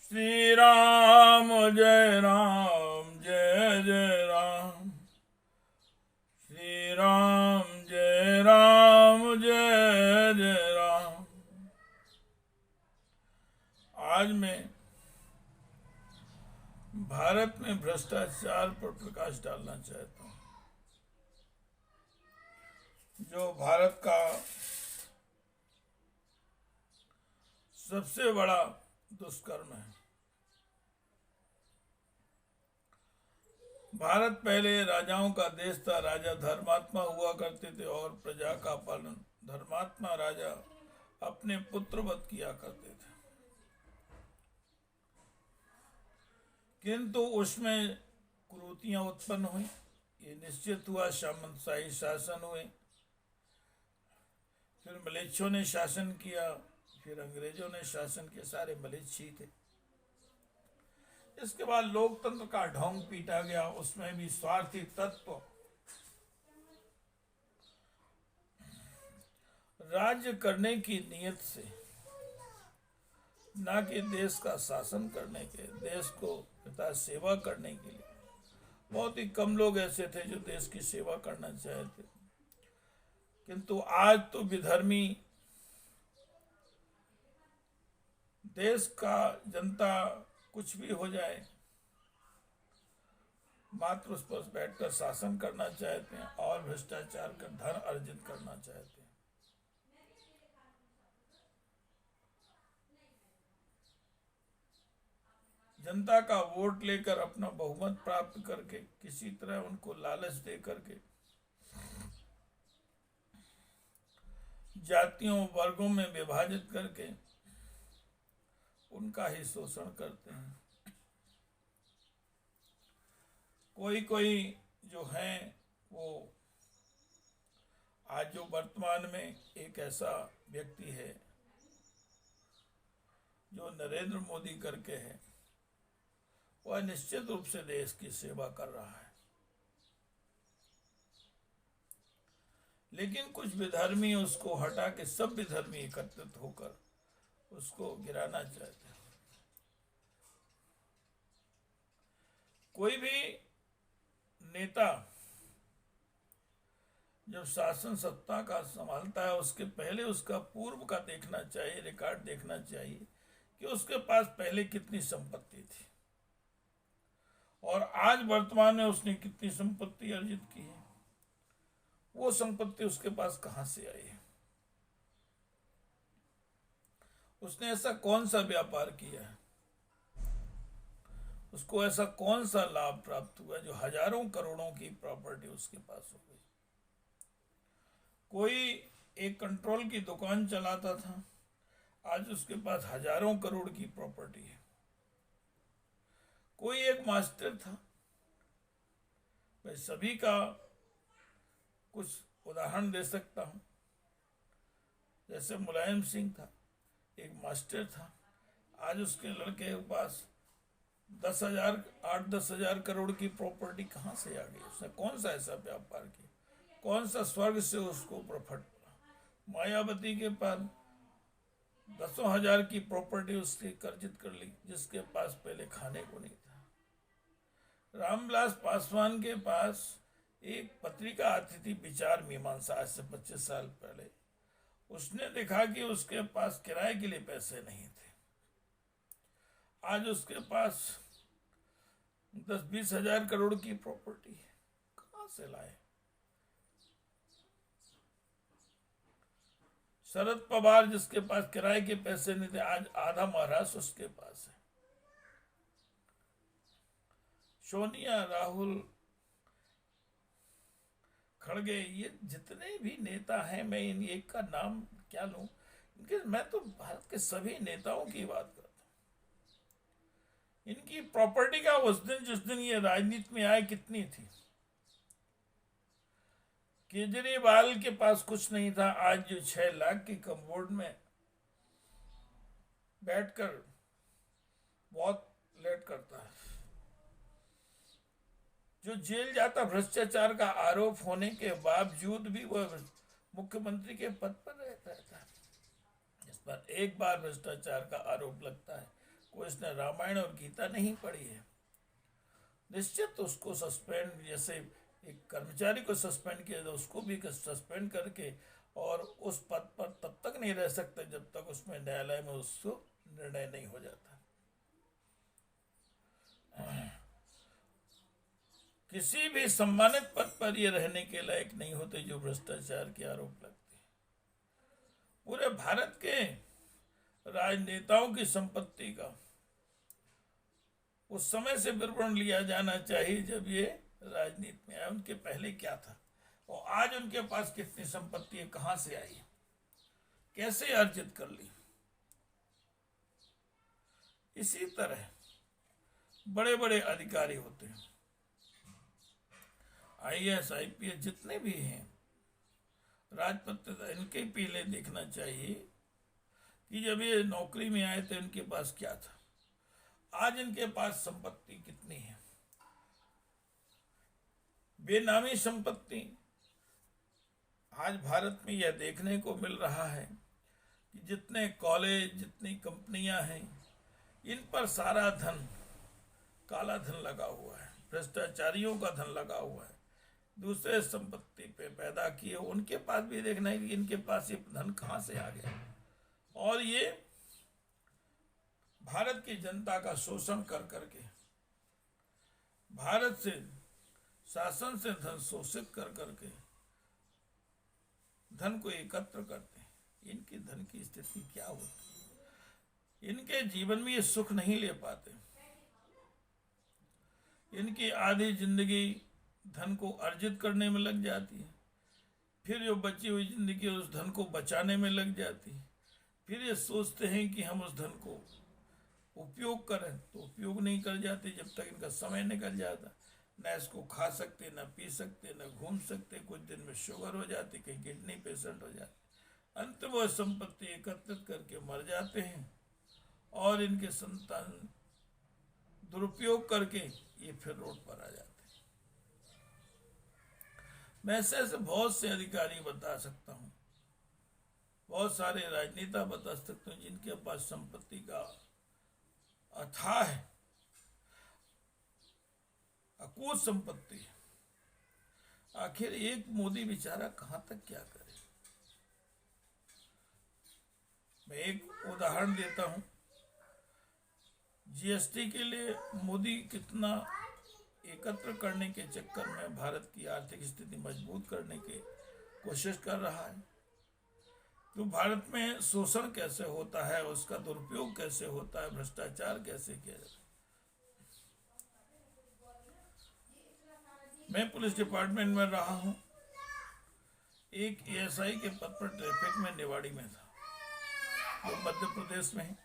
श्री राम जय राम जय जय राम। श्री राम जय राम जय जय राम। आज मैं भारत में भ्रष्टाचार पर प्रकाश डालना चाहता हूं, जो भारत का सबसे बड़ा दुष्कर्म है। भारत पहले राजाओं का देश था। राजा धर्मात्मा हुआ करते थे और प्रजा का पालन धर्मात्मा राजा अपने पुत्रवत किया करते थे, किंतु उसमें कुरीतियां उत्पन्न हुई। ये निश्चित हुआ, सामंतशाही शासन हुए, फिर मलेच्छों ने शासन किया, फिर अंग्रेजों ने शासन किया। सारे मलेच्छी थे। इसके बाद लोकतंत्र का ढोंग पीटा गया, उसमें भी स्वार्थी तत्व राज्य करने की नीयत से, ना कि देश का शासन करने के, देश को पिता सेवा करने के लिए। बहुत ही कम लोग ऐसे थे जो देश की सेवा करना चाहते, किंतु आज तो विधर्मी देश का जनता कुछ भी हो जाए, मात्र उस पर बैठकर शासन करना चाहते हैं और भ्रष्टाचार कर धन अर्जित करना चाहते हैं। जनता का वोट लेकर अपना बहुमत प्राप्त करके, किसी तरह उनको लालच दे करके जातियों वर्गों में विभाजित करके उनका ही शोषण करते हैं। कोई कोई जो है वो आज जो वर्तमान में एक ऐसा व्यक्ति है जो नरेंद्र मोदी करके है, वह निश्चित रूप से देश की सेवा कर रहा है, लेकिन कुछ विधर्मी उसको हटा के सब विधर्मी एकत्रित होकर उसको गिराना चाहते हैं। कोई भी नेता जब शासन सत्ता का संभालता है, उसके पहले उसका पूर्व का देखना चाहिए, रिकॉर्ड देखना चाहिए कि उसके पास पहले कितनी संपत्ति थी और आज वर्तमान में उसने कितनी संपत्ति अर्जित की है। वो संपत्ति उसके पास कहां से आई है, उसने ऐसा कौन सा व्यापार किया है, उसको ऐसा कौन सा लाभ प्राप्त हुआ जो हजारों करोड़ों की प्रॉपर्टी उसके पास हो गई। कोई एक कंट्रोल की दुकान चलाता था, आज उसके पास हजारों करोड़ की प्रॉपर्टी है। कोई एक मास्टर था, मैं सभी का कुछ उदाहरण दे सकता हूं। जैसे मुलायम सिंह था, एक मास्टर था, आज उसके लड़के के पास 8-10 हजार करोड़ की प्रॉपर्टी कहां से आ गई। उसने कौन सा ऐसा व्यापार किया, कौन सा स्वर्ग से उसको प्रॉफिट मिला। मायावती के पास 10,000 की प्रॉपर्टी उसकी कर्जित कर ली, जिसके पास पहले खाने को नहीं था। रामविलास पासवान के पास एक पत्रिका आती थी, विचार मीमांसा, आज से 25 साल पहले। उसने देखा कि उसके पास किराए के लिए पैसे नहीं थे, आज उसके पास 10-20 हजार करोड़ की प्रॉपर्टी है। कहां से लाए। शरद पवार जिसके पास किराए के पैसे नहीं थे, आज आधा महाराष्ट्र उसके पास है। सोनिया, राहुल, खड़गे, ये जितने भी नेता हैं, मैं इन एक का नाम क्या लूं, मैं तो भारत के सभी नेताओं की बात करता हूं। इनकी प्रॉपर्टी का उस दिन जिस दिन ये राजनीति में आए कितनी थी। केजरीवाल के पास कुछ नहीं था, आज जो 6 लाख की कमबोर्ड में बैठकर बहुत लेट करता है, जो जेल जाता भ्रष्टाचार का आरोप होने के बावजूद भी वह मुख्यमंत्री के पद पर रहता था। इस पर एक बार भ्रष्टाचार का आरोप लगता है कोई इसने रामायण और गीता नहीं पढ़ी है, निश्चित उसको सस्पेंड, जैसे एक कर्मचारी को सस्पेंड किया तो उसको भी सस्पेंड करके और उस पद पर तब तक नहीं रह सकता जब तक उसमें न्यायालय में उसको निर्णय नहीं हो जाता। किसी भी सम्मानित पद पर ये रहने के लायक नहीं होते जो भ्रष्टाचार के आरोप लगते। पूरे भारत के राजनेताओं की संपत्ति का उस समय से विवरण लिया जाना चाहिए जब ये राजनीति में आए, उनके पहले क्या था और आज उनके पास कितनी संपत्ति है, कहां से आई है, कैसे अर्जित कर ली। इसी तरह बड़े बड़े अधिकारी होते हैं, IAS IPS जितने भी हैं, राजपत्र, इनके पहले देखना चाहिए कि जब ये नौकरी में आए थे इनके पास क्या था, आज इनके पास संपत्ति कितनी है। बेनामी संपत्ति आज भारत में यह देखने को मिल रहा है कि जितने कॉलेज, जितनी कंपनियां हैं, इन पर सारा धन, काला धन लगा हुआ है, भ्रष्टाचारियों का धन लगा हुआ है, दूसरे संपत्ति पे पैदा किए। उनके पास भी देखना है कि इनके पास ये धन कहां से आ गया, और ये भारत की जनता का शोषण कर करके, भारत से शासन से धन शोषित कर करके धन को एकत्र करते हैं। इनकी धन की स्थिति क्या होती है, इनके जीवन में ये सुख नहीं ले पाते, इनकी आधी जिंदगी धन को अर्जित करने में लग जाती है, फिर जो बची हुई जिंदगी उस धन को बचाने में लग जाती है। फिर ये सोचते हैं कि हम उस धन को उपयोग करें, तो उपयोग नहीं कर जाते जब तक इनका समय निकल जाता। न इसको खा सकते, न पी सकते, न घूम सकते, कुछ दिन में शुगर हो जाती, कहीं किडनी पेशेंट हो जाते, अंत वह संपत्ति एकत्रित करके मर जाते हैं और इनके संतान दुरुपयोग करके ये फिर रोड पर आ जाते हैं। मैं ऐसे बहुत से अधिकारी बता सकता हूँ, बहुत सारे राजनेता बता सकते हैं जिनके पास संपत्ति का अथाह है, अकूत संपत्ति है। आखिर एक मोदी बेचारा कहां तक क्या करे। मैं एक उदाहरण देता हूं, GST के लिए मोदी कितना एकत्र करने के चक्कर में भारत की आर्थिक स्थिति मजबूत करने की कोशिश कर रहा है, तो भारत में शोषण कैसे होता है, उसका दुरुपयोग कैसे होता है, भ्रष्टाचार कैसे किया जाता है। मैं पुलिस डिपार्टमेंट में रहा हूं, एक ASI के पद पर ट्रैफिक में निवाड़ी में था, जो मध्य प्रदेश में है।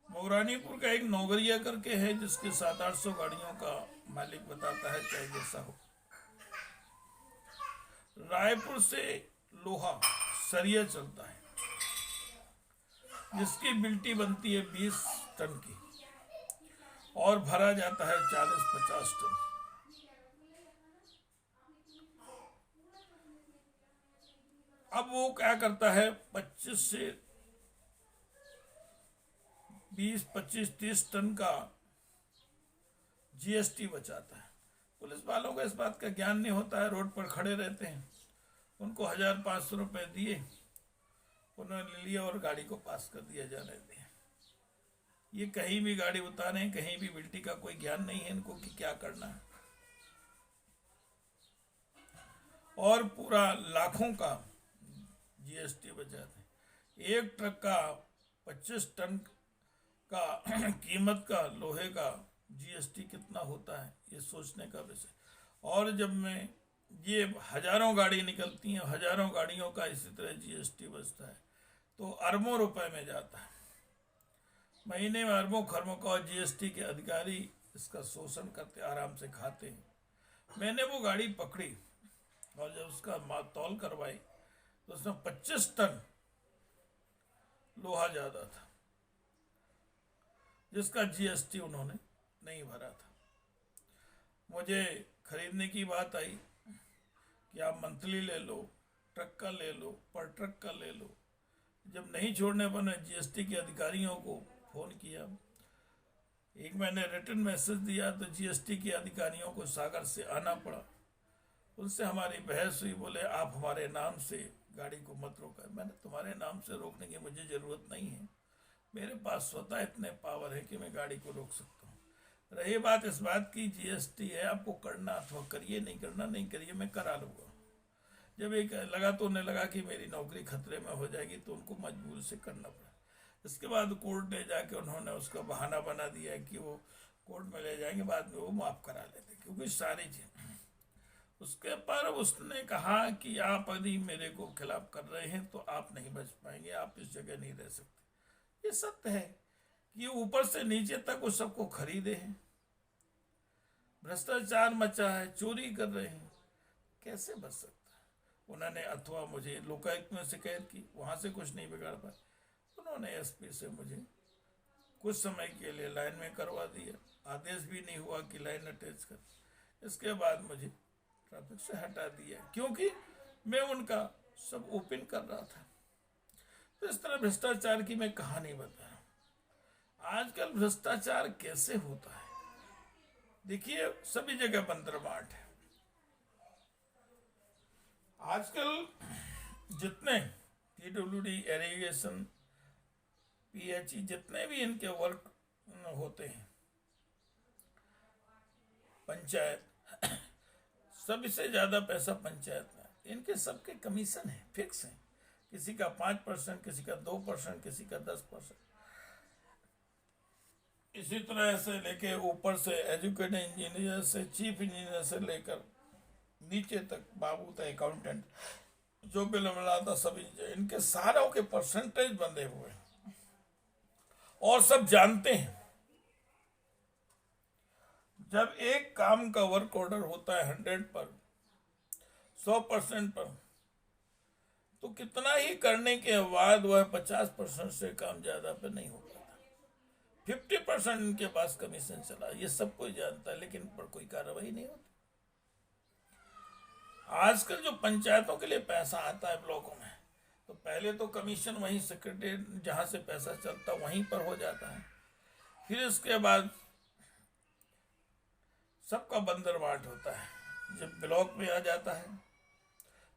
मोरानीपुर का एक नौगरिया करके है जिसके 700-800 गाड़ियों का मालिक बताता है, चाहे जैसा हो। रायपुर से लोहा सरिया चलता है जिसकी बिल्टी बनती है 20 टन की और भरा जाता है 40-50 टन। अब वो क्या करता है, 25 से 20-25-30 टन का GST बचाता है। पुलिस वालों को इस बात का ज्ञान नहीं होता है, रोड पर खड़े रहते हैं, उनको 1500 रुपए दिए, उन्होंने ले लिया और गाड़ी को पास कर दिया जाने दिया। ये कहीं भी गाड़ी उतारे, कहीं भी बिल्टी का कोई ज्ञान नहीं है इनको कि क्या करना है, और पूरा लाखों का GST बचाते हैं। एक ट्रक का 25 टन का कीमत का लोहे का GST कितना होता है, ये सोचने का विषय। और जब मैं ये हजारों गाड़ी निकलती हैं, हजारों गाड़ियों का इसी तरह GST बचता है, तो अरबों रुपए में जाता है। महीने में अरबों खरबों का GST के अधिकारी इसका शोषण करते, आराम से खाते हैं। मैंने वो गाड़ी पकड़ी और जब उसका तौल करवाई तो उसमें 25 टन लोहा ज्यादा था जिसका GST उन्होंने नहीं भरा था। मुझे खरीदने की बात आई कि आप मंथली ले लो, ट्रक का ले लो, पर ट्रक का ले लो। जब नहीं छोड़ने पर GST के अधिकारियों को फोन किया, एक मैंने रिटर्न मैसेज दिया, तो जीएसटी के अधिकारियों को सागर से आना पड़ा। उनसे हमारी बहस हुई, बोले आप हमारे नाम से गाड़ी को मत रोका। मैंने तुम्हारे नाम से रोकने की मुझे ज़रूरत नहीं है, मेरे पास स्वतः इतने पावर है कि मैं गाड़ी को रोक सकता हूँ। रही बात इस बात की, जीएसटी है, आपको करना अथवा करिए, नहीं करना नहीं करिए, मैं करा लूँगा। जब एक लगा तो उन्हें लगा कि मेरी नौकरी खतरे में हो जाएगी, तो उनको मजबूर से करना पड़ा। इसके बाद कोर्ट ले जाके उन्होंने उसका बहाना बना दिया कि वो कोर्ट में ले जाएंगे, बाद में वो माफ़ करा लेते, क्योंकि सारी चीज उसके पर उसने कहा कि आप यदि मेरे को खिलाफ कर रहे हैं तो आप नहीं बच पाएंगे, आप इस जगह नहीं रह सकते। ये सत्य है कि ऊपर से नीचे तक वो सबको खरीदे हैं, भ्रष्टाचार मचा है, चोरी कर रहे हैं, कैसे बच सकता है। उन्होंने अथवा मुझे लोकायुक्त में शिकायत की, वहां से कुछ नहीं बिगाड़ पाए। उन्होंने एसपी से मुझे कुछ समय के लिए लाइन में करवा दिया, आदेश भी नहीं हुआ कि लाइन अटैच कर। इसके बाद मुझे ट्रैफिक से हटा दिया, क्योंकि मैं उनका सब ओपन कर रहा था। तो इस तरह भ्रष्टाचार की मैं कहानी बता रहा हूँ। आजकल भ्रष्टाचार कैसे होता है, देखिए सभी जगह बंदरबाट है। आजकल जितने पीडब्ल्यूडी, इरिगेशन, पीएचई, जितने भी इनके वर्क होते हैं, पंचायत, सबसे ज्यादा पैसा पंचायत में, इनके सबके कमीशन है, फिक्स है। किसी का 5%, किसी का 2%, किसी का 10%। इसी तरह से लेके ऊपर से एजुकेटेड इंजीनियर से चीफ इंजीनियर से लेकर नीचे तक बाबू तक अकाउंटेंट, जो बिल बनाता, सब इनके सारों के परसेंटेज बंधे हुए हैं और सब जानते हैं। जब एक काम का वर्क ऑर्डर होता है 100 पर, 100% पर, तो कितना ही करने के बाद वह 50% से काम ज्यादा पे नहीं हो पाता। 50% इनके पास कमीशन चला, ये सब कोई जानता है, लेकिन पर कोई कार्रवाई नहीं होती। आजकल जो पंचायतों के लिए पैसा आता है ब्लॉकों में, तो पहले तो कमीशन वहीं सेक्रेटरी जहां से पैसा चलता वहीं पर हो जाता है, फिर इसके बाद सबका बंदरबाट होता है। जब ब्लॉक में आ जाता है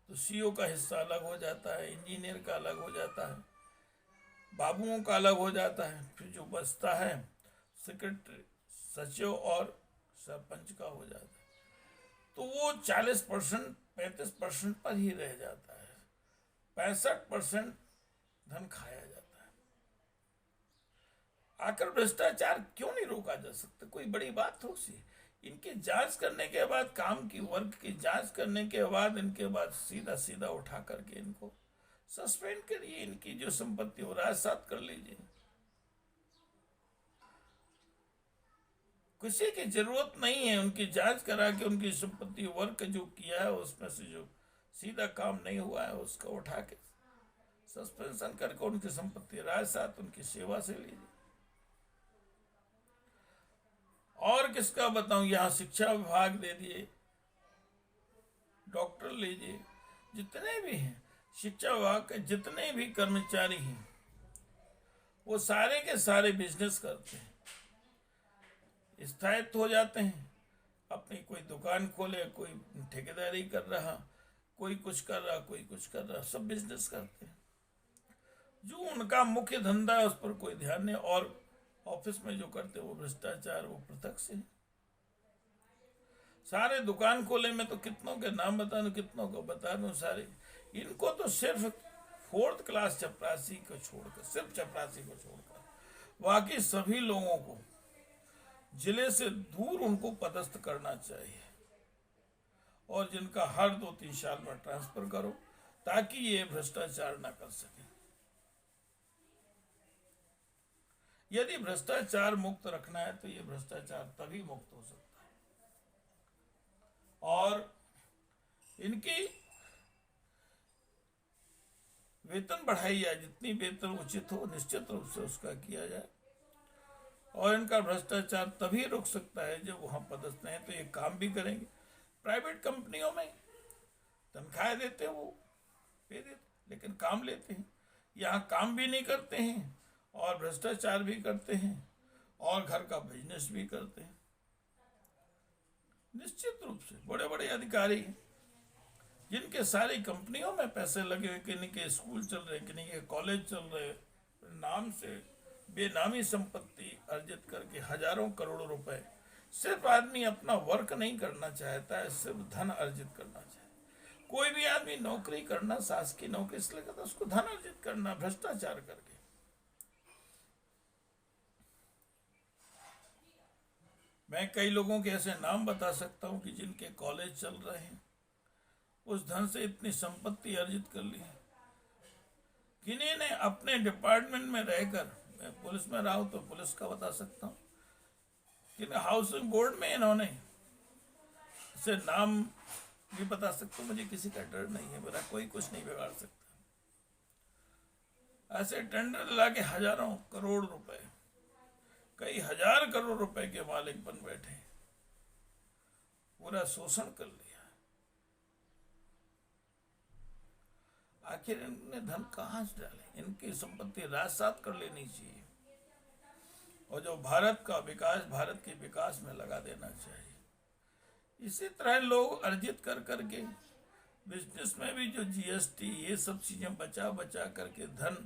तो सीओ का हिस्सा अलग हो जाता है, इंजीनियर का अलग हो जाता है, बाबुओं का अलग हो जाता है, फिर जो बचता है सेक्रेटरी, सचिव और सरपंच का हो जाता है। तो वो 40%, 35% पर ही रह जाता है, 65% धन खाया जाता है। आखिर भ्रष्टाचार क्यों नहीं रोका जा सकता? कोई बड़ी बात हो सी, इनकी जांच करने के बाद, काम की वर्क की जांच करने के बाद, इनके बाद सीधा सीधा उठा करके इनको सस्पेंड करिए, इनकी जो संपत्ति हो राजसात कर लीजिए। किसी की जरूरत नहीं है, उनकी जांच करा के उनकी संपत्ति वर्क जो किया है उसमें से जो सीधा काम नहीं हुआ है उसका उठा के सस्पेंशन करके उनकी संपत्ति राजसात, उनकी सेवा से लीजिए। और किसका बताऊं, यहाँ शिक्षा विभाग दे दिए, डॉक्टर लीजिए, जितने भी हैं शिक्षा विभाग के जितने भी कर्मचारी हैं, वो सारे के सारे बिजनेस करते हैं, स्थायित्व हो जाते हैं। अपनी कोई दुकान खोले, कोई ठेकेदारी कर रहा, कोई कुछ कर रहा, कोई कुछ कर रहा, सब बिजनेस करते हैं। जो उनका मुख्य धंधा है उस पर कोई ध्यान नहीं, और ऑफिस में जो करते वो भ्रष्टाचार, वो पृथक से। सारे दुकान खोले में तो कितनों के नाम बता दूं, कितनों को बता दूं, सारे इनको तो सिर्फ 4th क्लास चपरासी को छोड़कर, सिर्फ चपरासी को छोड़कर बाकी सभी लोगों को जिले से दूर उनको पदस्थ करना चाहिए, और जिनका हर 2-3 साल में ट्रांसफर करो, ताकि ये भ्रष्टाचार ना कर सके। यदि भ्रष्टाचार मुक्त रखना है तो ये भ्रष्टाचार तभी मुक्त हो सकता है। और इनकी वेतन बढ़ाई जाए, जितनी वेतन उचित हो निश्चित रूप से उसका किया जाए। और इनका भ्रष्टाचार तभी रुक सकता है जब वहां पदस्थ हैं तो ये काम भी करेंगे। प्राइवेट कंपनियों में तनख्वाहें देते, वो पे देते, लेकिन काम लेते हैं। यहाँ काम भी नहीं करते हैं और भ्रष्टाचार भी करते हैं और घर का बिजनेस भी करते हैं। निश्चित रूप से बड़े बड़े अधिकारी जिनके सारी कंपनियों में पैसे लगे हुए, किन्हीं के स्कूल चल रहे, किन्हीं के कॉलेज चल रहे, नाम से बेनामी संपत्ति अर्जित करके हजारों करोड़ों रुपए। सिर्फ आदमी अपना वर्क नहीं करना चाहता है, सिर्फ धन अर्जित करना चाहता है। कोई भी आदमी नौकरी करना, शासकीय नौकरी इसलिए करता है उसको धन अर्जित करना, भ्रष्टाचार करके। मैं कई लोगों के ऐसे नाम बता सकता हूं कि जिनके कॉलेज चल रहे हैं, उस धन से इतनी संपत्ति अर्जित कर ली है। किन्हीं ने अपने डिपार्टमेंट में रहकर, मैं पुलिस में रहा हूं तो पुलिस का बता सकता हूं, कि हाउसिंग बोर्ड में इन्होंने से नाम भी बता सकता हूं, मुझे किसी का डर नहीं है, मेरा कोई कुछ नहीं बिगाड़ सकता। ऐसे टेंडर लाके हजारों करोड़ रुपए, कई हजार करोड़ रुपए के मालिक बन बैठे, पूरा शोषण कर लिया। आखिर इनने धन कहां से डाले? इनकी संपत्ति राजसात कर लेनी चाहिए और जो भारत का विकास, भारत के विकास में लगा देना चाहिए। इसी तरह लोग अर्जित कर करके बिजनेस में भी जो जीएसटी ये सब चीजें बचा बचा करके धन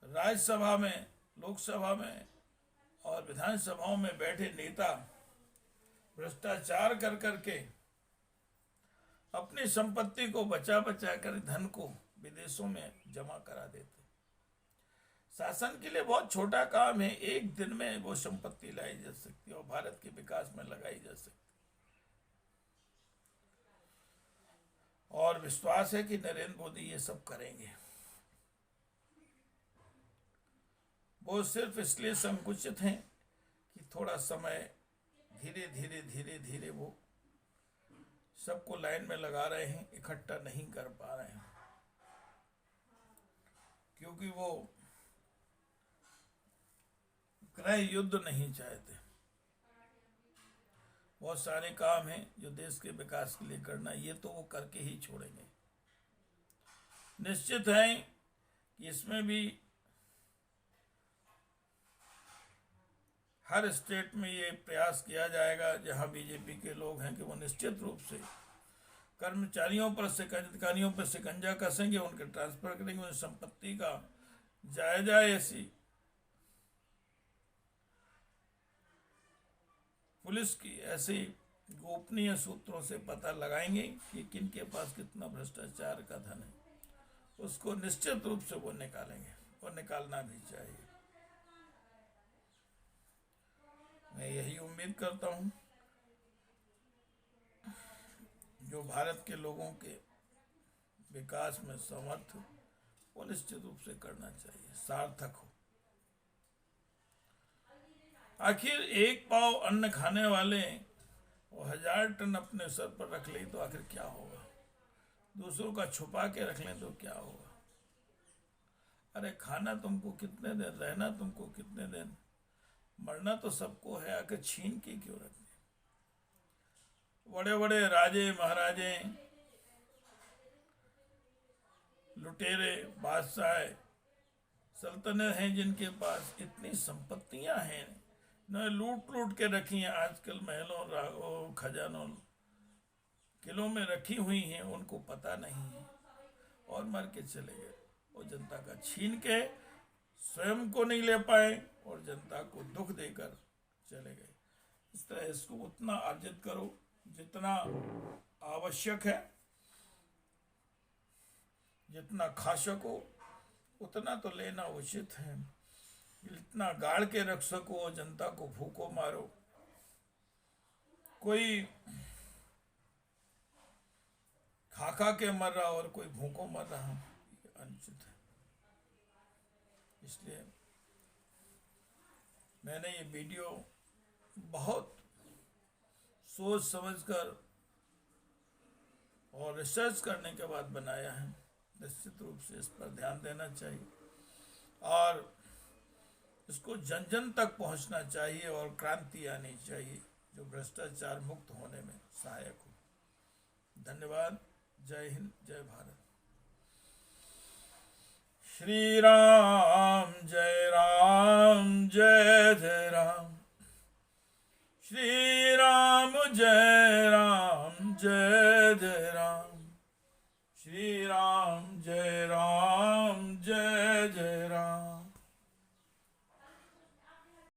राज्यसभा में, लोकसभा में और विधानसभाओं में बैठे नेता भ्रष्टाचार कर करके अपनी संपत्ति को बचा बचा कर धन को विदेशों में जमा करा देते। शासन के लिए बहुत छोटा काम है, एक दिन में वो संपत्ति लाई जा सकती है और भारत के विकास में लगाई जा सकती है। और विश्वास है कि नरेंद्र मोदी ये सब करेंगे। वो सिर्फ इसलिए संकुचित हैं कि थोड़ा समय धीरे धीरे धीरे धीरे वो सबको लाइन में लगा रहे हैं, इकट्ठा नहीं कर पा रहे हैं, क्योंकि वो गृह युद्ध नहीं चाहते। बहुत सारे काम हैं जो देश के विकास के लिए करना, ये तो वो करके ही छोड़ेंगे। निश्चित है कि इसमें भी हर स्टेट में ये प्रयास किया जाएगा जहां बीजेपी के लोग हैं कि वो निश्चित रूप से कर्मचारियों पर, अधिकारियों पर शिकंजा कसेंगे, उनके ट्रांसफर करेंगे, उनकी संपत्ति का जायजा ऐसी पुलिस की ऐसे गोपनीय सूत्रों से पता लगाएंगे कि किन के पास कितना भ्रष्टाचार का धन है, उसको निश्चित रूप से वो निकालेंगे और निकालना भी चाहिए। मैं यही उम्मीद करता हूं, जो भारत के लोगों के विकास में समर्थ हो वो निश्चित रूप से करना चाहिए, सार्थक हो। आखिर एक पाव अन्न खाने वाले वो 1000 टन अपने सर पर रख ले तो आखिर क्या होगा? दूसरों का छुपा के रख लें तो क्या होगा? अरे खाना तुमको कितने दिन, रहना तुमको कितने दिन, मरना तो सबको है, आकर छीन के क्यों रखने? बड़े बड़े राजे महाराजे, लुटेरे, बादशाह, सल्तनत हैं जिनके पास इतनी संपत्तियां हैं, न लूट लूट के रखी हैं, आजकल महलों खजानों किलों में रखी हुई हैं, उनको पता नहीं है और मर के चले गए। वो जनता का छीन के स्वयं को नहीं ले पाए और जनता को दुख देकर चले गए। इस तरह इसको उतना अर्जित करो जितना आवश्यक है, जितना खा सको उतना तो लेना उचित है, जितना गाड़ के रख सको जनता को भूखो मारो। कोई खा खा के मर रहा और कोई भूखों मर रहा, ये अनुचित है। इसलिए मैंने ये वीडियो बहुत सोच समझकर और रिसर्च करने के बाद बनाया है। निश्चित रूप से इस पर ध्यान देना चाहिए और इसको जन जन तक पहुंचना चाहिए और क्रांति आनी चाहिए जो भ्रष्टाचार मुक्त होने में सहायक हो। धन्यवाद। जय हिंद, जय भारत। श्री राम जय जय राम, श्री राम जय जय राम, श्री राम जय राम